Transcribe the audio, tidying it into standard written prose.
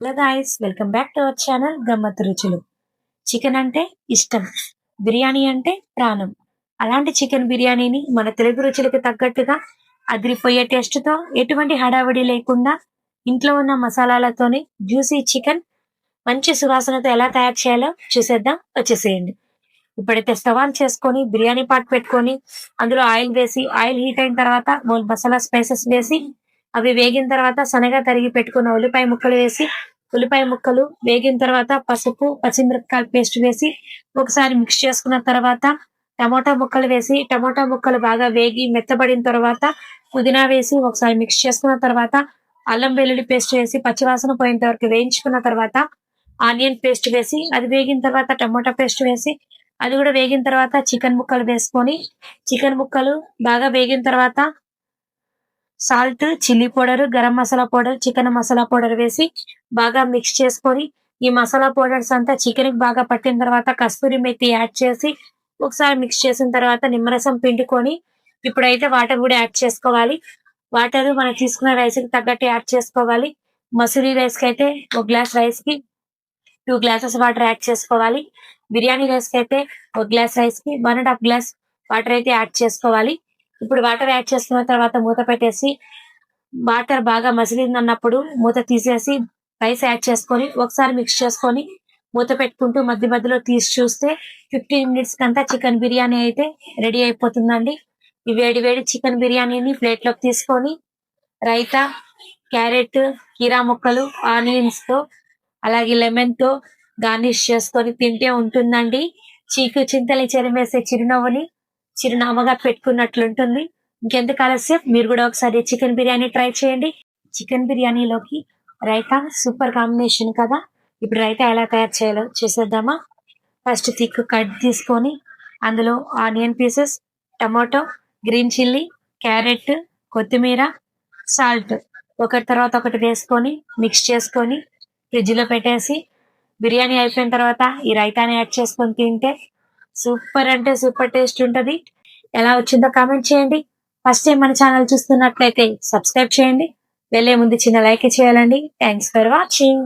Hello guys, welcome back to our channel గమ్మత్తు రుచులు. Chicken అంటే ఇష్టం, బిర్యానీ అంటే ప్రాణం. అలాంటి చికెన్ బిర్యానీని మన తెలుగు రుచులకు తగ్గట్టుగా అదిరిపోయే టేస్ట్‌తో ఎటువంటి హడావిడి లేకుండా ఇంట్లో ఉన్న మసాలాలతోని జ్యూసీ చికెన్ మంచి సువాసనతో ఎలా తయారు చేయాలో చూసేద్దాం, వచ్చేసేయండి. ఇప్పుడైతే స్టవ్ ఆన్ చేసుకొని బిర్యానీ పాట్ పెట్టుకొని అందులో ఆయిల్ వేసి ఆయిల్ హీట్ అయిన తర్వాత మసాలా స్పైసెస్ వేసి అవి వేగిన తర్వాత సన్నగా తరిగి పెట్టుకున్న ఉల్లిపాయ ముక్కలు వేసి ఉల్లిపాయ ముక్కలు వేగిన తర్వాత పసుపు పచ్చిమిరపకాయల పేస్ట్ వేసి ఒకసారి మిక్స్ చేసుకున్న తర్వాత టమోటా ముక్కలు వేసి టమోటా ముక్కలు బాగా వేగి మెత్తబడిన తర్వాత పుదీనా వేసి ఒకసారి మిక్స్ చేసుకున్న తర్వాత అల్లం వెల్లుల్లి పేస్ట్ వేసి పచ్చివాసన పోయేంత వరకు వేయించుకున్న తర్వాత ఆనియన్ పేస్ట్ వేసి అది వేగిన తర్వాత టమోటా పేస్ట్ వేసి అది కూడా వేగిన తర్వాత చికెన్ ముక్కలు వేసుకొని చికెన్ ముక్కలు బాగా వేగిన తర్వాత salt, chilli powder, garam masala powder, chicken masala powder వేసి బాగా మిక్స్ చేసుకొని ఈ మసాలా పౌడర్స్ అంతా చికెన్‌కి బాగా పట్టిన తర్వాత కస్తూరి మెతి యాడ్ చేసి ఒకసారి మిక్స్ చేసిన తర్వాత నిమ్మరసం పిండుకొని ఇప్పుడైతే వాటర్ కూడా యాడ్ చేసుకోవాలి. వాటర్ మనం తీసుకున్న రైస్‌కి తగ్గట్టు యాడ్ చేసుకోవాలి. మసూరి రైస్‌కి అయితే ఒక గ్లాస్ రైస్‌కి 2 గ్లాసెస్ వాటర్ యాడ్ చేసుకోవాలి. బిర్యానీ రైస్‌కి అయితే ఒక గ్లాస్ రైస్‌కి 1 ½ గ్లాస్ వాటర్ అయితే యాడ్ చేసుకోవాలి. ఇప్పుడు వాటర్ యాడ్ చేసుకున్న తర్వాత మూత పెట్టేసి వాటర్ బాగా మసిలిందన్నప్పుడు మూత తీసేసి రైస్ యాడ్ చేసుకొని ఒకసారి మిక్స్ చేసుకొని మూత పెట్టుకుంటూ మధ్య మధ్యలో తీసి చూస్తే 15 మినిట్స్ కంతా చికెన్ బిర్యానీ అయితే రెడీ అయిపోతుందండి. ఈ వేడి వేడి చికెన్ బిర్యానీని ప్లేట్లోకి తీసుకొని రైతా, క్యారెట్, కీరా ముక్కలు, ఆనియన్స్‌తో అలాగే లెమన్‌తో గార్నిష్ చేసుకొని తింటే ఉంటుందండి. చీకు చింతల్ని చెరిమేసే చిరునామాగా పెట్టుకున్నట్లుంటుంది. ఇంకెందుకు ఆలస్యం, మీరు కూడా ఒకసారి చికెన్ బిర్యానీ ట్రై చేయండి. చికెన్ బిర్యానీలోకి రైతా సూపర్ కాంబినేషన్ కదా! ఇప్పుడు రైతా ఎలా తయారు చేయాలో చూసేద్దామా? ఫస్ట్ థిక్ కట్ తీసుకొని అందులో onion pieces, tomato, green chilli, carrot, కొత్తిమీర, సాల్ట్ ఒకటి తర్వాత ఒకటి వేసుకొని మిక్స్ చేసుకొని ఫ్రిడ్జ్‌లో పెట్టేసి బిర్యానీ అయిపోయిన తర్వాత ఈ రైతాని యాడ్ చేసుకొని తింటే సూపర్ అంటే సూపర్ టేస్ట్ ఉంటది. ఎలా వచ్చిందో కామెంట్ చేయండి. ఫస్ట్ టైం మన ఛానల్ చూస్తున్నట్లయితే సబ్స్క్రైబ్ చేయండి. వెళ్ళే ముందు చిన్న లైక్ చేయాలండి. Thanks for watching.